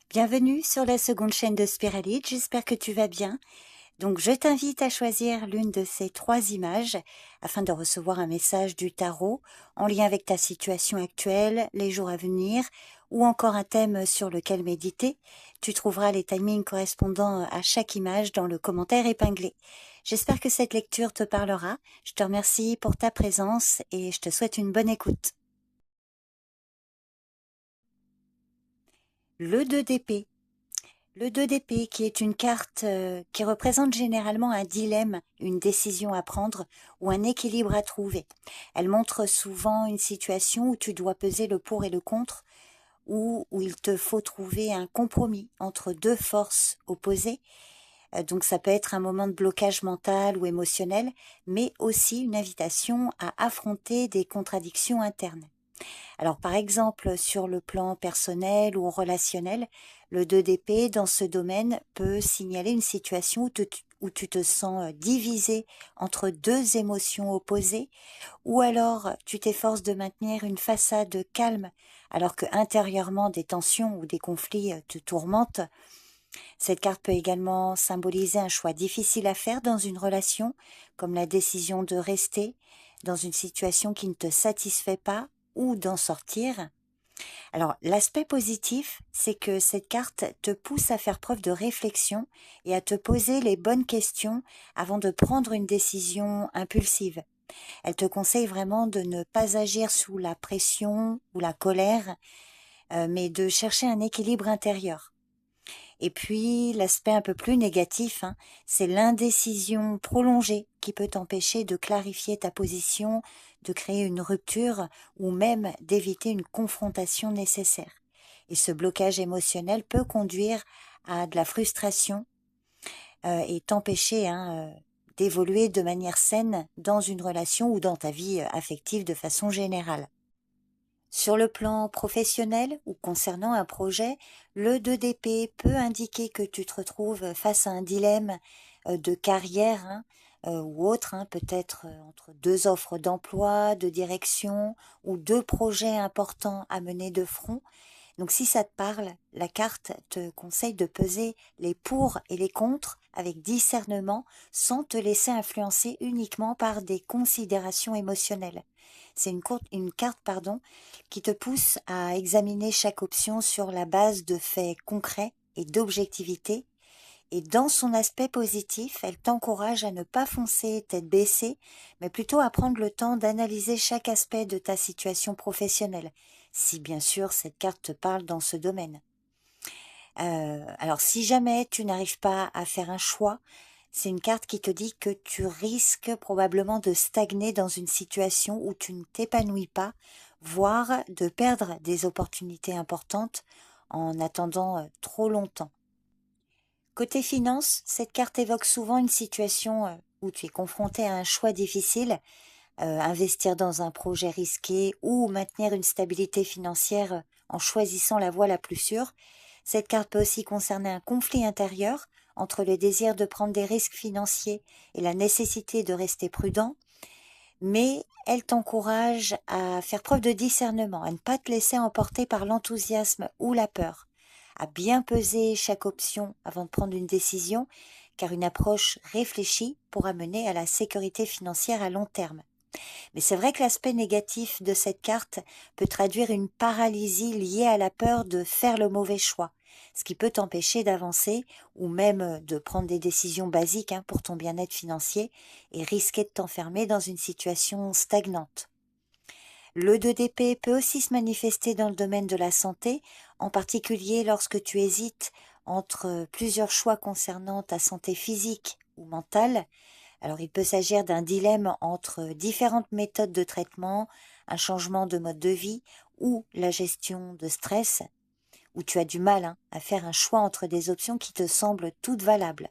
Bienvenue sur la seconde chaîne de Spiralite, j'espère que tu vas bien. Donc je t'invite à choisir l'une de ces 3 images afin de recevoir un message du tarot en lien avec ta situation actuelle, les jours à venir ou encore un thème sur lequel méditer. Tu trouveras les timings correspondant à chaque image dans le commentaire épinglé. J'espère que cette lecture te parlera. Je te remercie pour ta présence et je te souhaite une bonne écoute. Le 2 d'épée. Le 2 d'épée, qui est une carte qui représente généralement un dilemme, une décision à prendre ou un équilibre à trouver. Elle montre souvent une situation où tu dois peser le pour et le contre, ou où il te faut trouver un compromis entre 2 forces opposées. Donc ça peut être un moment de blocage mental ou émotionnel, mais aussi une invitation à affronter des contradictions internes. Alors par exemple, sur le plan personnel ou relationnel, le 2 d'épée dans ce domaine peut signaler une situation où tu te sens divisé entre 2 émotions opposées, ou alors tu t'efforces de maintenir une façade calme alors que intérieurement des tensions ou des conflits te tourmentent. Cette carte peut également symboliser un choix difficile à faire dans une relation, comme la décision de rester dans une situation qui ne te satisfait pas ou d'en sortir. Alors, l'aspect positif, c'est que cette carte te pousse à faire preuve de réflexion et à te poser les bonnes questions avant de prendre une décision impulsive. Elle te conseille vraiment de ne pas agir sous la pression ou la colère, mais de chercher un équilibre intérieur. Et puis, l'aspect un peu plus négatif, c'est l'indécision prolongée qui peut t'empêcher de clarifier ta position, de créer une rupture ou même d'éviter une confrontation nécessaire. Et ce blocage émotionnel peut conduire à de la frustration et t'empêcher d'évoluer de manière saine dans une relation ou dans ta vie affective de façon générale. Sur le plan professionnel ou concernant un projet, le 2 d'épée peut indiquer que tu te retrouves face à un dilemme de carrière ou autre, peut-être entre 2 offres d'emploi, de direction ou 2 projets importants à mener de front. Donc si ça te parle, la carte te conseille de peser les pour et les contre avec discernement sans te laisser influencer uniquement par des considérations émotionnelles. C'est une carte qui te pousse à examiner chaque option sur la base de faits concrets et d'objectivité. Et dans son aspect positif, elle t'encourage à ne pas foncer tête baissée, mais plutôt à prendre le temps d'analyser chaque aspect de ta situation professionnelle, si bien sûr cette carte te parle dans ce domaine. Alors si jamais tu n'arrives pas à faire un choix, c'est une carte qui te dit que tu risques probablement de stagner dans une situation où tu ne t'épanouis pas, voire de perdre des opportunités importantes en attendant trop longtemps. Côté finance, cette carte évoque souvent une situation où tu es confronté à un choix difficile, investir dans un projet risqué ou maintenir une stabilité financière en choisissant la voie la plus sûre. Cette carte peut aussi concerner un conflit intérieur entre le désir de prendre des risques financiers et la nécessité de rester prudent, mais elle t'encourage à faire preuve de discernement, à ne pas te laisser emporter par l'enthousiasme ou la peur, à bien peser chaque option avant de prendre une décision, car une approche réfléchie pourra mener à la sécurité financière à long terme. Mais c'est vrai que l'aspect négatif de cette carte peut traduire une paralysie liée à la peur de faire le mauvais choix, ce qui peut t'empêcher d'avancer ou même de prendre des décisions basiques pour ton bien-être financier et risquer de t'enfermer dans une situation stagnante. Le 2 d'épée peut aussi se manifester dans le domaine de la santé, en particulier lorsque tu hésites entre plusieurs choix concernant ta santé physique ou mentale. Alors, il peut s'agir d'un dilemme entre différentes méthodes de traitement, un changement de mode de vie ou la gestion de stress, où tu as du mal à faire un choix entre des options qui te semblent toutes valables.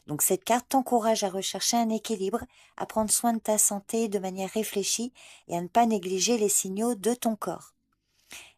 Donc, cette carte t'encourage à rechercher un équilibre, à prendre soin de ta santé de manière réfléchie et à ne pas négliger les signaux de ton corps.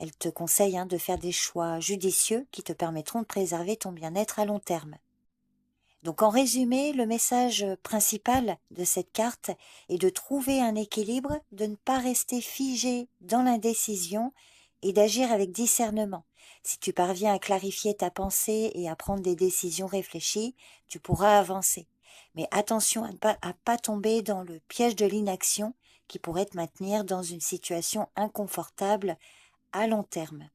Elle te conseille de faire des choix judicieux qui te permettront de préserver ton bien-être à long terme. Donc en résumé, le message principal de cette carte est de trouver un équilibre, de ne pas rester figé dans l'indécision et d'agir avec discernement. Si tu parviens à clarifier ta pensée et à prendre des décisions réfléchies, tu pourras avancer. Mais attention à ne pas tomber dans le piège de l'inaction qui pourrait te maintenir dans une situation inconfortable à long terme.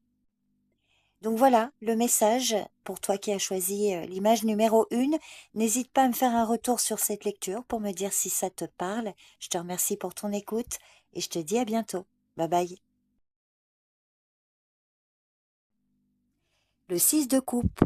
Donc voilà le message pour toi qui as choisi l'image numéro 1. N'hésite pas à me faire un retour sur cette lecture pour me dire si ça te parle. Je te remercie pour ton écoute et je te dis à bientôt. Bye bye. Le 6 de coupe.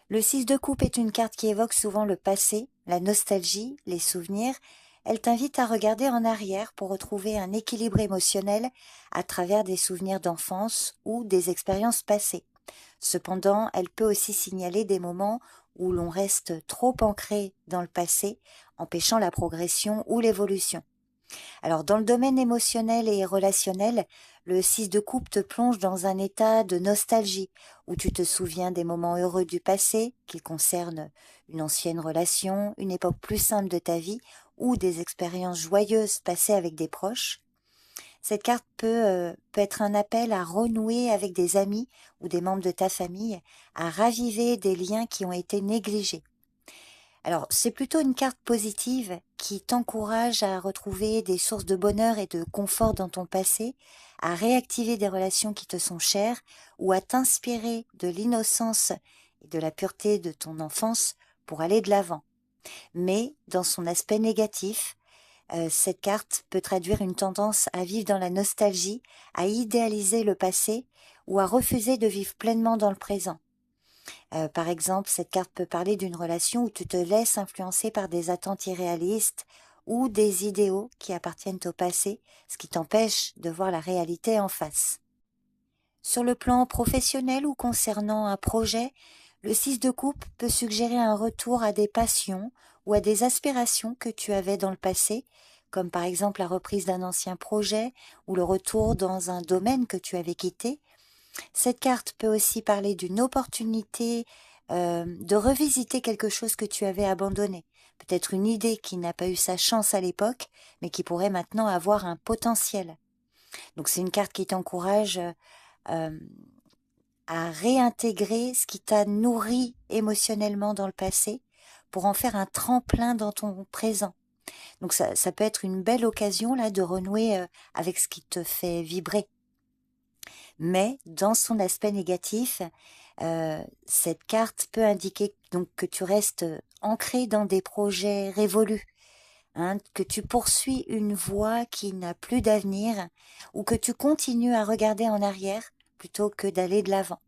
Le 6 de coupe est une carte qui évoque souvent le passé, la nostalgie, les souvenirs. Elle t'invite à regarder en arrière pour retrouver un équilibre émotionnel à travers des souvenirs d'enfance ou des expériences passées. Cependant, elle peut aussi signaler des moments où l'on reste trop ancré dans le passé, empêchant la progression ou l'évolution. Alors, dans le domaine émotionnel et relationnel, le 6 de coupe te plonge dans un état de nostalgie, où tu te souviens des moments heureux du passé, qu'ils concernent une ancienne relation, une époque plus simple de ta vie, ou des expériences joyeuses passées avec des proches. Cette carte peut être un appel à renouer avec des amis ou des membres de ta famille, à raviver des liens qui ont été négligés. Alors, c'est plutôt une carte positive qui t'encourage à retrouver des sources de bonheur et de confort dans ton passé, à réactiver des relations qui te sont chères ou à t'inspirer de l'innocence et de la pureté de ton enfance pour aller de l'avant. Mais, dans son aspect négatif, cette carte peut traduire une tendance à vivre dans la nostalgie, à idéaliser le passé ou à refuser de vivre pleinement dans le présent. Par exemple, cette carte peut parler d'une relation où tu te laisses influencer par des attentes irréalistes ou des idéaux qui appartiennent au passé, ce qui t'empêche de voir la réalité en face. Sur le plan professionnel ou concernant un projet, le 6 de coupe peut suggérer un retour à des passions ou à des aspirations que tu avais dans le passé, comme par exemple la reprise d'un ancien projet ou le retour dans un domaine que tu avais quitté. Cette carte peut aussi parler d'une opportunité de revisiter quelque chose que tu avais abandonné. Peut-être une idée qui n'a pas eu sa chance à l'époque, mais qui pourrait maintenant avoir un potentiel. Donc c'est une carte qui t'encourage à réintégrer ce qui t'a nourri émotionnellement dans le passé pour en faire un tremplin dans ton présent. Donc ça peut être une belle occasion là de renouer avec ce qui te fait vibrer. Mais dans son aspect négatif, cette carte peut indiquer donc que tu restes ancré dans des projets révolus, hein, que tu poursuis une voie qui n'a plus d'avenir ou que tu continues à regarder en arrière plutôt que d'aller de l'avant.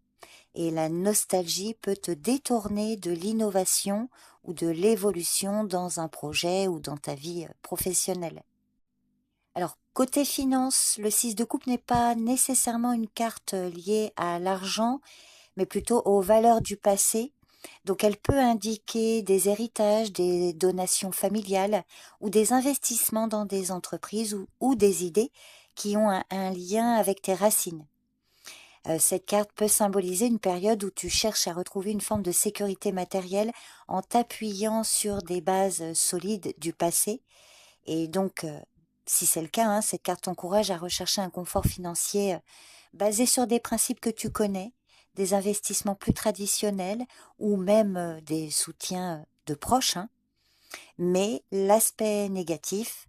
Et la nostalgie peut te détourner de l'innovation ou de l'évolution dans un projet ou dans ta vie professionnelle. Alors, côté finance, le 6 de coupe n'est pas nécessairement une carte liée à l'argent, mais plutôt aux valeurs du passé. Donc, elle peut indiquer des héritages, des donations familiales ou des investissements dans des entreprises ou des idées qui ont un lien avec tes racines. Cette carte peut symboliser une période où tu cherches à retrouver une forme de sécurité matérielle en t'appuyant sur des bases solides du passé. Et donc, si c'est le cas, hein, cette carte t'encourage à rechercher un confort financier basé sur des principes que tu connais, des investissements plus traditionnels ou même des soutiens de proches. Hein. Mais l'aspect négatif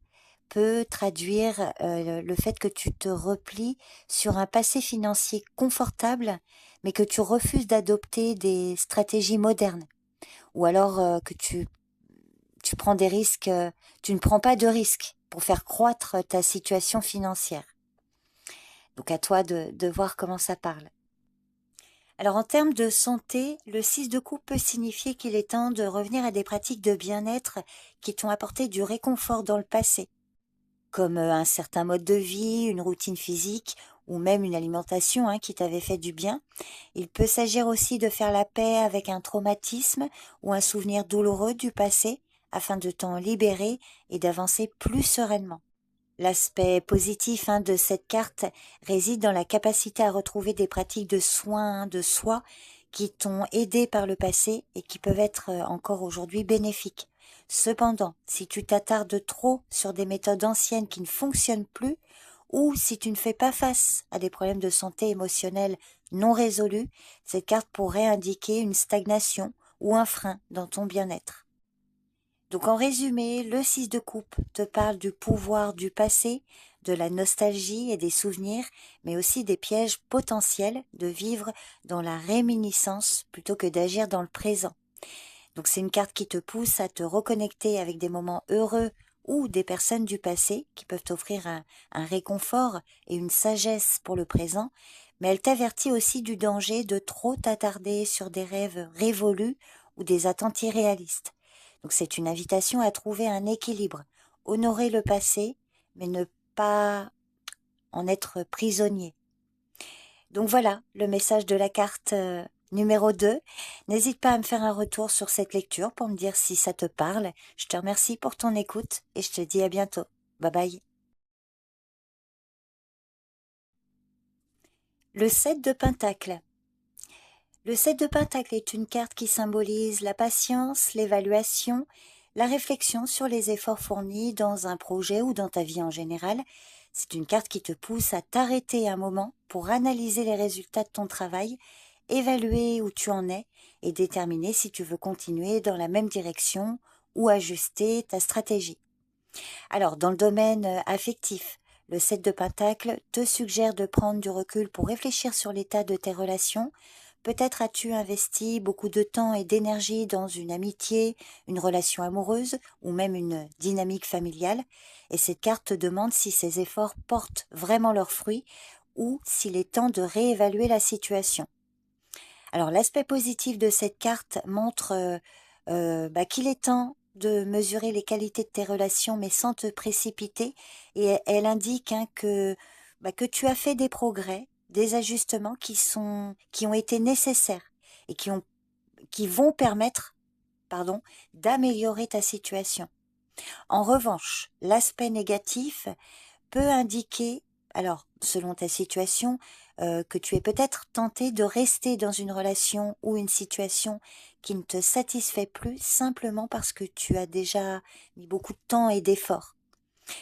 peut traduire le fait que tu te replies sur un passé financier confortable, mais que tu refuses d'adopter des stratégies modernes, ou alors que tu prends des risques, tu ne prends pas de risques pour faire croître ta situation financière. Donc à toi de voir comment ça parle. Alors en termes de santé, le 6 de coupe peut signifier qu'il est temps de revenir à des pratiques de bien-être qui t'ont apporté du réconfort dans le passé, comme un certain mode de vie, une routine physique ou même une alimentation qui t'avait fait du bien. Il peut s'agir aussi de faire la paix avec un traumatisme ou un souvenir douloureux du passé afin de t'en libérer et d'avancer plus sereinement. L'aspect positif de cette carte réside dans la capacité à retrouver des pratiques de soins de soi qui t'ont aidé par le passé et qui peuvent être encore aujourd'hui bénéfiques. Cependant, si tu t'attardes trop sur des méthodes anciennes qui ne fonctionnent plus, ou si tu ne fais pas face à des problèmes de santé émotionnelle non résolus, cette carte pourrait indiquer une stagnation ou un frein dans ton bien-être. Donc en résumé, le 6 de coupe te parle du pouvoir du passé, de la nostalgie et des souvenirs, mais aussi des pièges potentiels de vivre dans la réminiscence plutôt que d'agir dans le présent. Donc c'est une carte qui te pousse à te reconnecter avec des moments heureux ou des personnes du passé qui peuvent t'offrir un réconfort et une sagesse pour le présent, mais elle t'avertit aussi du danger de trop t'attarder sur des rêves révolus ou des attentes irréalistes. Donc c'est une invitation à trouver un équilibre, honorer le passé, mais ne pas en être prisonnier. Donc voilà le message de la carte numéro 2. N'hésite pas à me faire un retour sur cette lecture pour me dire si ça te parle. Je te remercie pour ton écoute et je te dis à bientôt. Bye bye. Le 7 de Pentacle. Le 7 de Pentacle est une carte qui symbolise la patience, l'évaluation, la réflexion sur les efforts fournis dans un projet ou dans ta vie en général. C'est une carte qui te pousse à t'arrêter un moment pour analyser les résultats de ton travail, évaluer où tu en es et déterminer si tu veux continuer dans la même direction ou ajuster ta stratégie. Alors, dans le domaine affectif, le 7 de Pentacle te suggère de prendre du recul pour réfléchir sur l'état de tes relations. Peut-être as-tu investi beaucoup de temps et d'énergie dans une amitié, une relation amoureuse ou même une dynamique familiale, et cette carte te demande si ces efforts portent vraiment leurs fruits ou s'il est temps de réévaluer la situation. Alors l'aspect positif de cette carte montre qu'il est temps de mesurer les qualités de tes relations mais sans te précipiter, et elle indique que tu as fait des progrès, des ajustements qui ont été nécessaires et qui vont permettre d'améliorer ta situation. En revanche, l'aspect négatif peut indiquer, alors selon ta situation, que tu es peut-être tenté de rester dans une relation ou une situation qui ne te satisfait plus simplement parce que tu as déjà mis beaucoup de temps et d'efforts.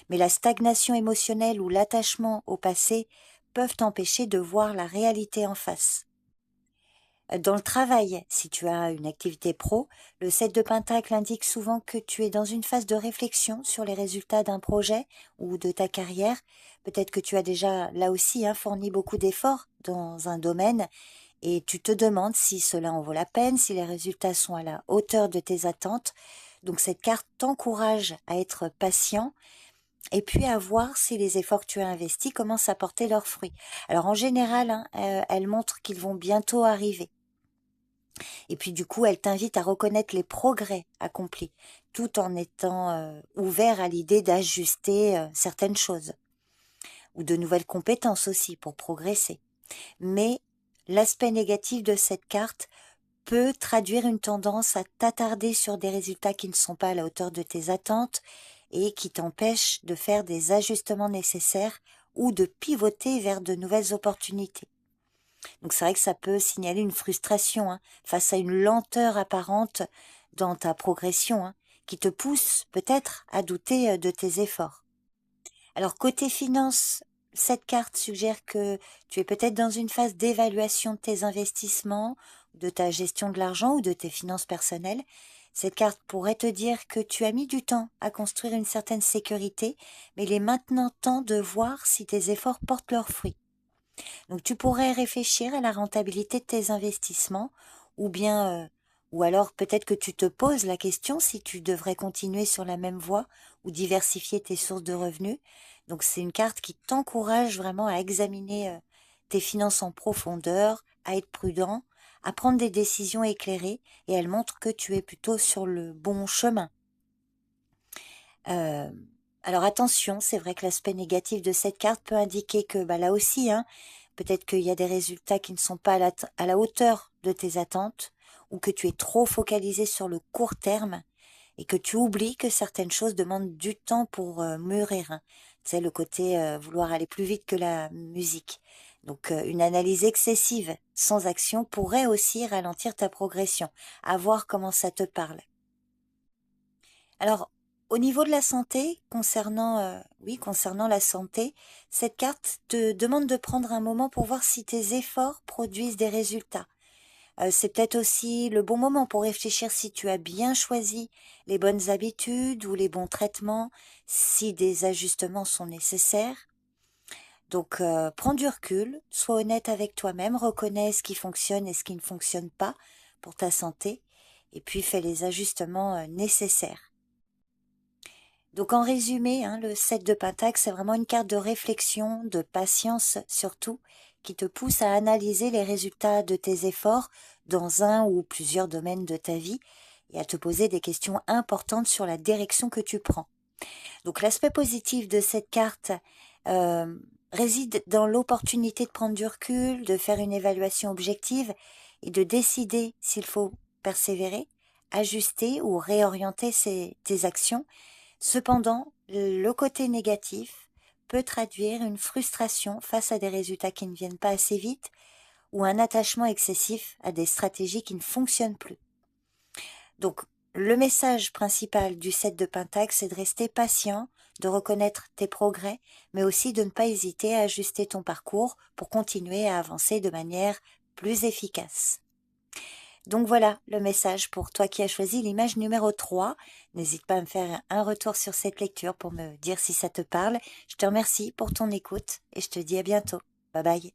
Mais la stagnation émotionnelle ou l'attachement au passé peuvent t'empêcher de voir la réalité en face. Dans le travail, si tu as une activité pro, le 7 de Pentacle indique souvent que tu es dans une phase de réflexion sur les résultats d'un projet ou de ta carrière. Peut-être que tu as déjà, là aussi, fourni beaucoup d'efforts dans un domaine et tu te demandes si cela en vaut la peine, si les résultats sont à la hauteur de tes attentes. Donc cette carte t'encourage à être patient et puis à voir si les efforts que tu as investis commencent à porter leurs fruits. Alors en général, elle montre qu'ils vont bientôt arriver. Et puis du coup, elle t'invite à reconnaître les progrès accomplis, tout en étant ouvert à l'idée d'ajuster certaines choses, ou de nouvelles compétences aussi pour progresser. Mais l'aspect négatif de cette carte peut traduire une tendance à t'attarder sur des résultats qui ne sont pas à la hauteur de tes attentes et qui t'empêchent de faire des ajustements nécessaires ou de pivoter vers de nouvelles opportunités. Donc c'est vrai que ça peut signaler une frustration face à une lenteur apparente dans ta progression, qui te pousse peut-être à douter de tes efforts. Alors côté finance, cette carte suggère que tu es peut-être dans une phase d'évaluation de tes investissements, de ta gestion de l'argent ou de tes finances personnelles. Cette carte pourrait te dire que tu as mis du temps à construire une certaine sécurité, mais il est maintenant temps de voir si tes efforts portent leurs fruits. Donc tu pourrais réfléchir à la rentabilité de tes investissements ou alors peut-être que tu te poses la question si tu devrais continuer sur la même voie ou diversifier tes sources de revenus. Donc c'est une carte qui t'encourage vraiment à examiner tes finances en profondeur, à être prudent, à prendre des décisions éclairées, et elle montre que tu es plutôt sur le bon chemin. Euh, alors attention, c'est vrai que l'aspect négatif de cette carte peut indiquer que là aussi, peut-être qu'il y a des résultats qui ne sont pas à la hauteur de tes attentes, ou que tu es trop focalisé sur le court terme et que tu oublies que certaines choses demandent du temps pour mûrir. Tu sais, le côté vouloir aller plus vite que la musique. Donc, une analyse excessive sans action pourrait aussi ralentir ta progression. À voir comment ça te parle. Alors, au niveau de la santé, concernant la santé, cette carte te demande de prendre un moment pour voir si tes efforts produisent des résultats. C'est peut-être aussi le bon moment pour réfléchir si tu as bien choisi les bonnes habitudes ou les bons traitements, si des ajustements sont nécessaires. Donc, prends du recul, sois honnête avec toi-même, reconnais ce qui fonctionne et ce qui ne fonctionne pas pour ta santé, et puis fais les ajustements nécessaires. Donc en résumé, hein, le 7 de Pentacle, c'est vraiment une carte de réflexion, de patience surtout, qui te pousse à analyser les résultats de tes efforts dans un ou plusieurs domaines de ta vie et à te poser des questions importantes sur la direction que tu prends. Donc l'aspect positif de cette carte euh, réside dans l'opportunité de prendre du recul, de faire une évaluation objective et de décider s'il faut persévérer, ajuster ou réorienter tes actions. Cependant, le côté négatif peut traduire une frustration face à des résultats qui ne viennent pas assez vite ou un attachement excessif à des stratégies qui ne fonctionnent plus. Donc, le message principal du 7 de Pentacle, c'est de rester patient, de reconnaître tes progrès, mais aussi de ne pas hésiter à ajuster ton parcours pour continuer à avancer de manière plus efficace. Donc voilà le message pour toi qui as choisi l'image numéro 3. N'hésite pas à me faire un retour sur cette lecture pour me dire si ça te parle. Je te remercie pour ton écoute et je te dis à bientôt. Bye bye.